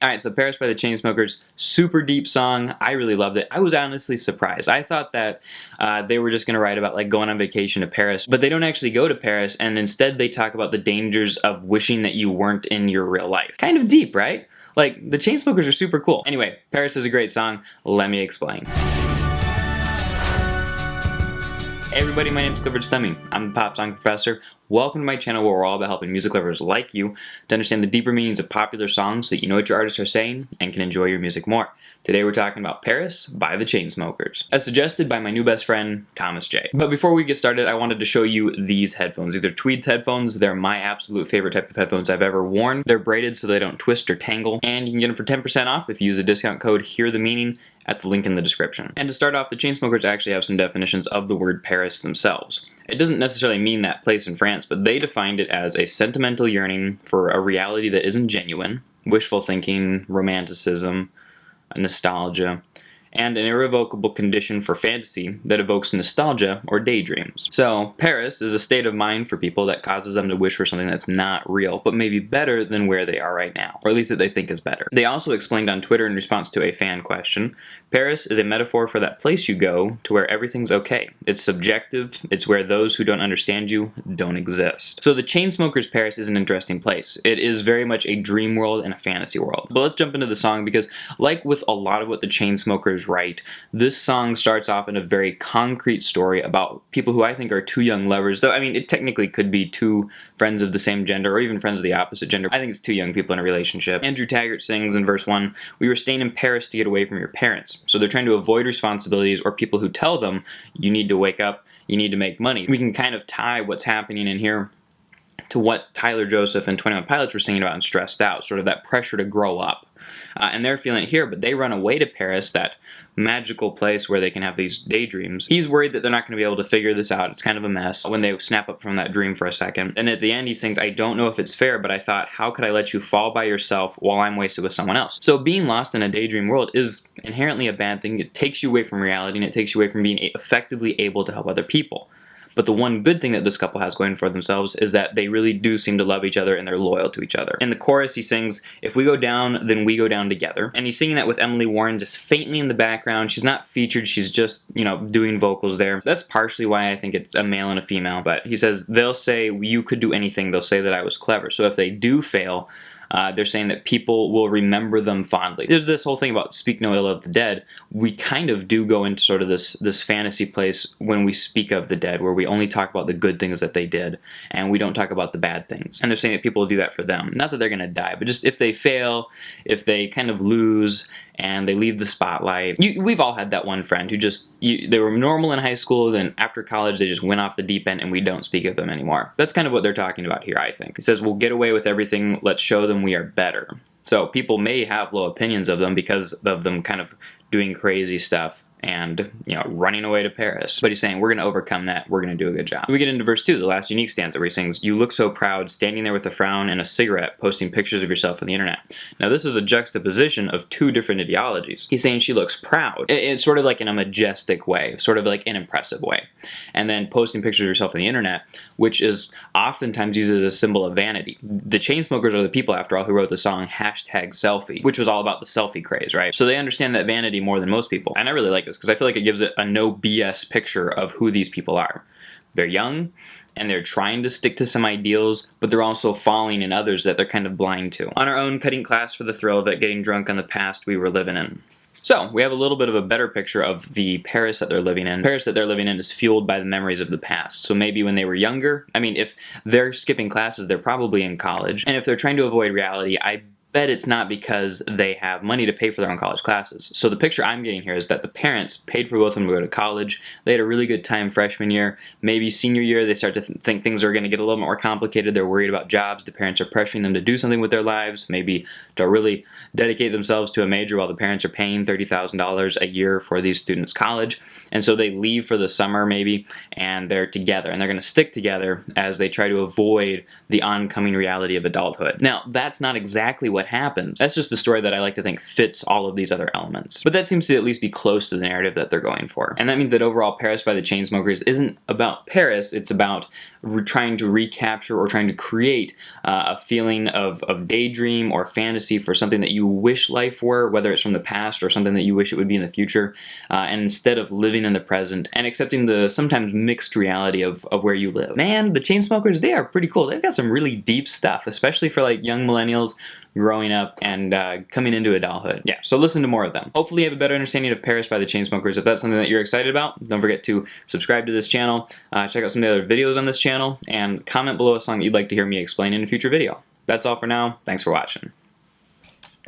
Alright, so Paris by the Chainsmokers, super deep song. I really loved it. I was honestly surprised. I thought that they were just going to write about like going on vacation to Paris, but they don't actually go to Paris, and instead they talk about the dangers of wishing that you weren't in your real life. Kind of deep, right? Like, the Chainsmokers are super cool. Anyway, Paris is a great song. Let me explain. Hey everybody, my name is Clifford Stemming. I'm the Pop Song Professor. Welcome to my channel where we're all about helping music lovers like you to understand the deeper meanings of popular songs so that you know what your artists are saying and can enjoy your music more. Today we're talking about Paris by the Chainsmokers, as suggested by my new best friend, Thomas J. But before we get started, I wanted to show you these headphones. These are Tweed's headphones. They're my absolute favorite type of headphones I've ever worn. They're braided so they don't twist or tangle, and you can get them for 10% off if you use the discount code Hear the Meaning at the link in the description. And to start off, the Chainsmokers actually have some definitions of the word Paris themselves. It doesn't necessarily mean that place in France, but they defined it as a sentimental yearning for a reality that isn't genuine, wishful thinking, romanticism, nostalgia, and an irrevocable condition for fantasy that evokes nostalgia or daydreams. So, Paris is a state of mind for people that causes them to wish for something that's not real, but maybe better than where they are right now, or at least that they think is better. They also explained on Twitter in response to a fan question, Paris is a metaphor for that place you go to where everything's okay. It's subjective, it's where those who don't understand you don't exist. So the Chainsmokers' Paris is an interesting place. It is very much a dream world and a fantasy world. But let's jump into the song because, like with a lot of what the Chainsmokers write, this song starts off in a very concrete story about people who I think are two young lovers, though I mean it technically could be two friends of the same gender or even friends of the opposite gender. I think it's two young people in a relationship. Andrew Taggart sings in verse 1, "We were staying in Paris to get away from your parents." So they're trying to avoid responsibilities or people who tell them, you need to wake up, you need to make money. We can kind of tie what's happening in here to what Tyler Joseph and 21 Pilots were singing about in Stressed Out, sort of that pressure to grow up. And they're feeling it here, but they run away to Paris, that magical place where they can have these daydreams. He's worried that they're not going to be able to figure this out. It's kind of a mess when they snap up from that dream for a second. And at the end he sings, "I don't know if it's fair, but I thought, how could I let you fall by yourself while I'm wasted with someone else?" So being lost in a daydream world is inherently a bad thing. It takes you away from reality, and it takes you away from being effectively able to help other people. But the one good thing that this couple has going for themselves is that they really do seem to love each other and they're loyal to each other. In the chorus he sings, "If we go down, then we go down together." And he's singing that with Emily Warren just faintly in the background. She's not featured, she's just, doing vocals there. That's partially why I think it's a male and a female, but he says, "They'll say you could do anything, they'll say that I was clever." So if they do fail, they're saying that people will remember them fondly. There's this whole thing about speak no ill of the dead. We kind of do go into sort of this fantasy place when we speak of the dead, where we only talk about the good things that they did, and we don't talk about the bad things. And they're saying that people will do that for them. Not that they're going to die, but just if they fail, if they kind of lose, and they leave the spotlight. We've all had that one friend who they were normal in high school, then after college they just went off the deep end and we don't speak of them anymore. That's kind of what they're talking about here, I think. It says, we'll get away with everything, let's show them we are better. So people may have low opinions of them because of them kind of doing crazy stuff and, running away to Paris. But he's saying, we're going to overcome that, we're going to do a good job. We get into verse 2, the last unique stanza, where he sings, "You look so proud, standing there with a frown and a cigarette, posting pictures of yourself on the internet." Now this is a juxtaposition of two different ideologies. He's saying she looks proud. It's sort of like in a majestic way, sort of like an impressive way. And then posting pictures of yourself on the internet, which is oftentimes used as a symbol of vanity. The Chainsmokers are the people, after all, who wrote the song #selfie, which was all about the selfie craze, right? So they understand that vanity more than most people. And I really like this, because I feel like it gives it a no BS picture of who these people are. They're young, and they're trying to stick to some ideals, but they're also falling in others that they're kind of blind to. On our own, cutting class for the thrill of it, getting drunk on the past we were living in. So, we have a little bit of a better picture of the Paris that they're living in. Paris that they're living in is fueled by the memories of the past. So maybe when they were younger, if they're skipping classes, they're probably in college. And if they're trying to avoid reality, I bet it's not because they have money to pay for their own college classes. So the picture I'm getting here is that the parents paid for both of them to go to college. They had a really good time freshman year. Maybe senior year, they start to think things are going to get a little more complicated. They're worried about jobs. The parents are pressuring them to do something with their lives, maybe to really dedicate themselves to a major while the parents are paying $30,000 a year for these students' college. And so they leave for the summer maybe, and they're together. And they're going to stick together as they try to avoid the oncoming reality of adulthood. Now, that's not exactly what what happens. That's just the story that I like to think fits all of these other elements. But that seems to at least be close to the narrative that they're going for. And that means that overall Paris by the Chainsmokers isn't about Paris, it's about trying to recapture or trying to create a feeling of daydream or fantasy for something that you wish life were, whether it's from the past or something that you wish it would be in the future, and instead of living in the present and accepting the sometimes mixed reality of where you live. Man, the Chainsmokers, they are pretty cool. They've got some really deep stuff, especially for like young millennials growing up and coming into adulthood. Yeah, so listen to more of them. Hopefully you have a better understanding of Paris by the Chainsmokers. If that's something that you're excited about, don't forget to subscribe to this channel, check out some of the other videos on this channel, and comment below a song that you'd like to hear me explain in a future video. That's all for now. Thanks for watching.